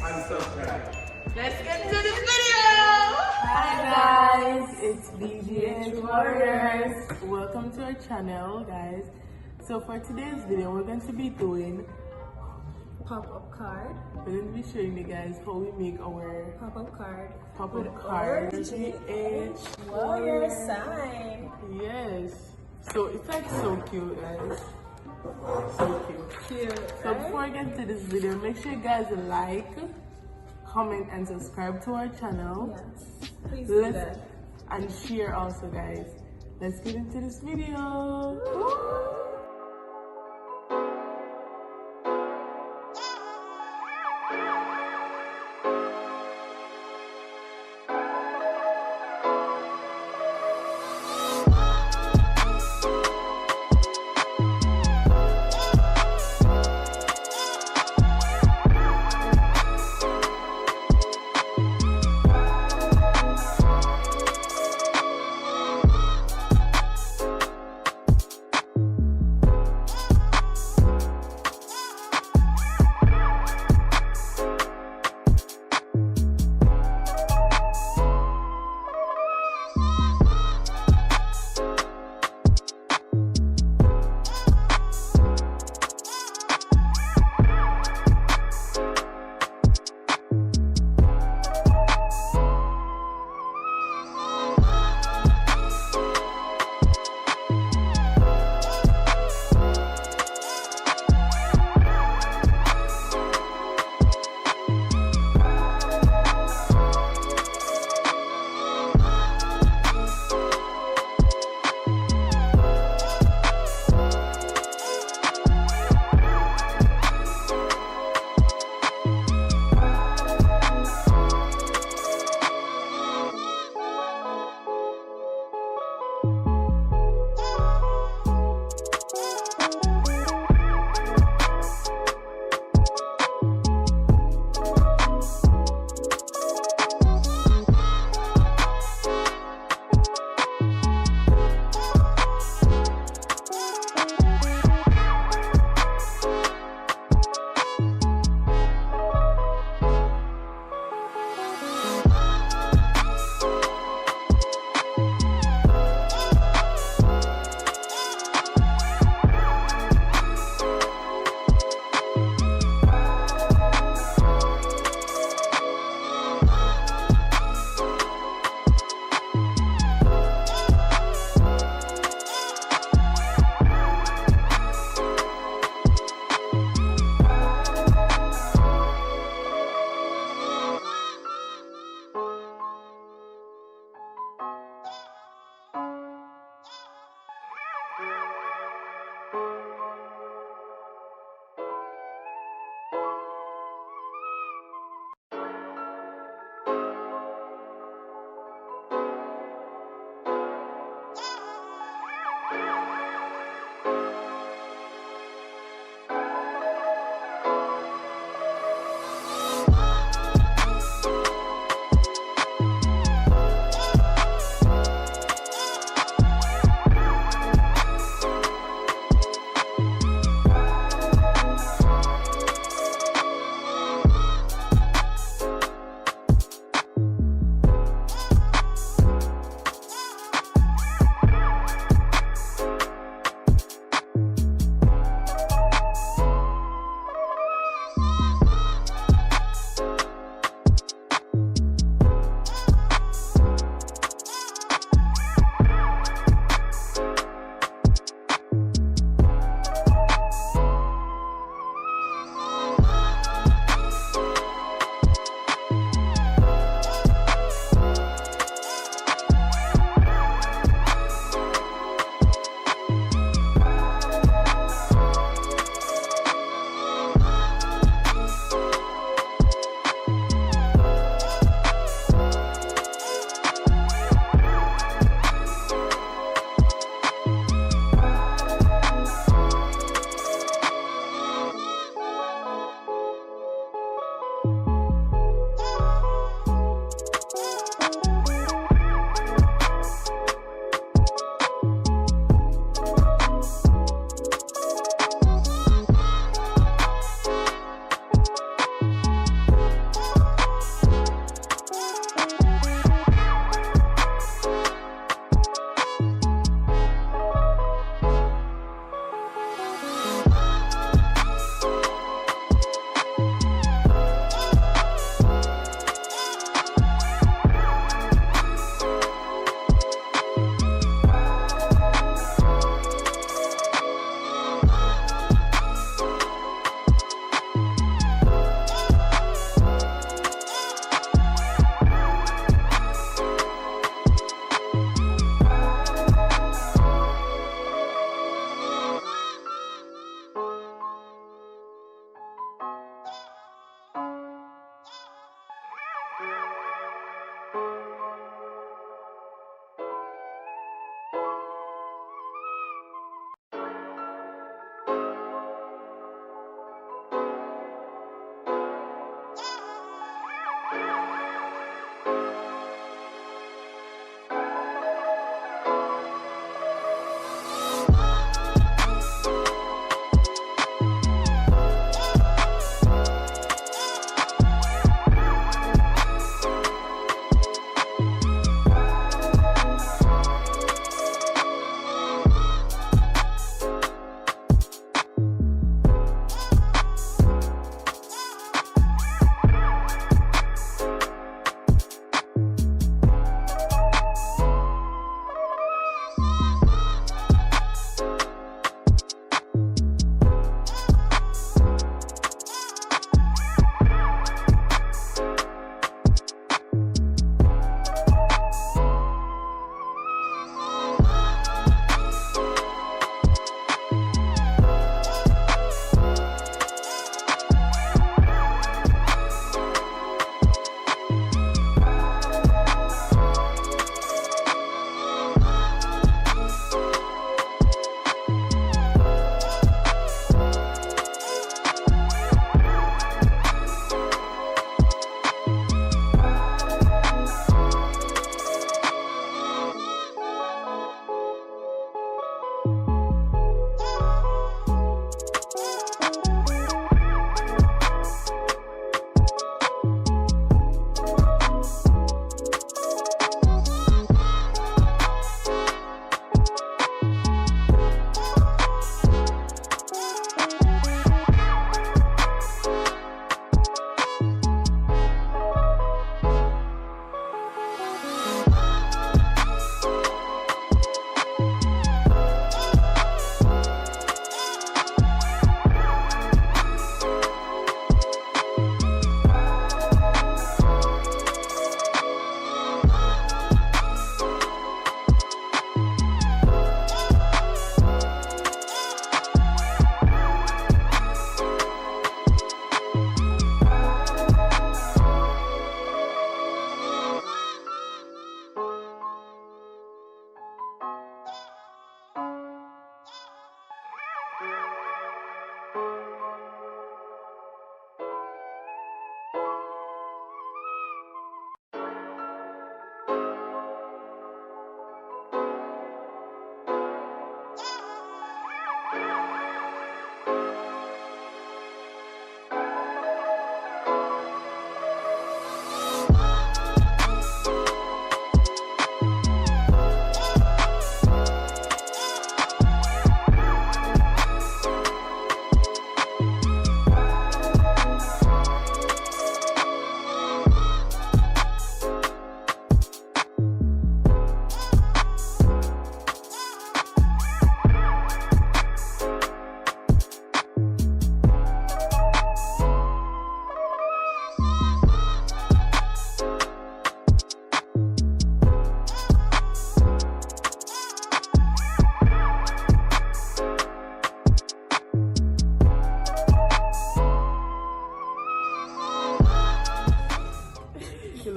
and subscribe. Let's get into this video! Hi guys, it's BGH Warriors. Welcome to our channel, guys. So for today's video, we're going to be doing Pop-up card. we're going to be showing you guys how we make our Pop-up card. pop-up card. BGH Warrior sign. Yes. So it's like so cute, guys. So cute. Cute. So before I get into this video, make sure you guys like, comment, and subscribe to our channel. Yes. Please do that. And share also, guys. Let's get into this video.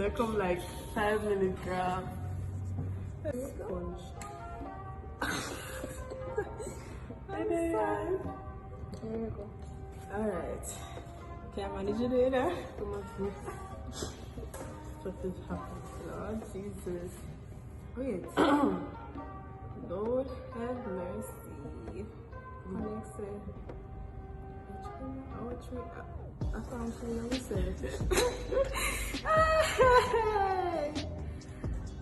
Look, come like 5 minute grab. Sponge. Here we go. Alright. Can I manage it later? What is happening? Lord Jesus. Wait. Lord have mercy. Next I found some research.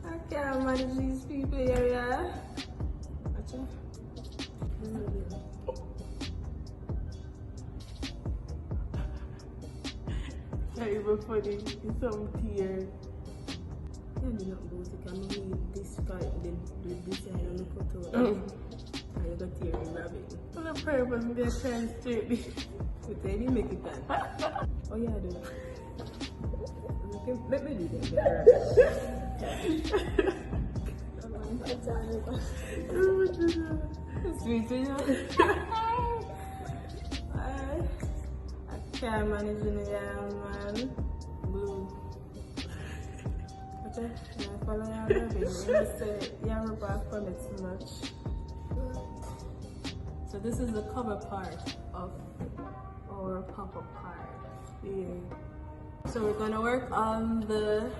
I can't manage these people here, yeah. Not even funny. It's some tears. I did not go to Camille. This guy, then this guy, I look at all. I got tear in rabbit. For the purpose, they're trying straight. But they didn't make it done. Oh, yeah, I do. Let me do that. Sweet, you know? I can't manage in the man. Blue. Okay, now follow your baby. You say you're back from it too much. So this is the cover part of our pop-up card. Yeah. So we're gonna work on the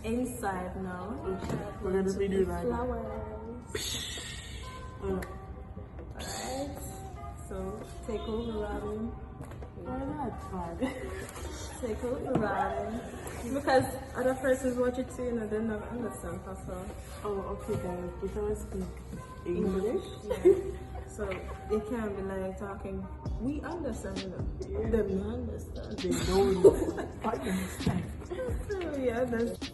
inside now. We're gonna be doing like flowers. Alright. So take over, Robin. why not, Todd? Take over, Robin. Because other persons watch it too, and they don't understand also. Oh, okay, guys. We can speak English. Yeah. So they can't be like talking. We understand them. Yeah. Them understand. They don't understand. So yeah, that's.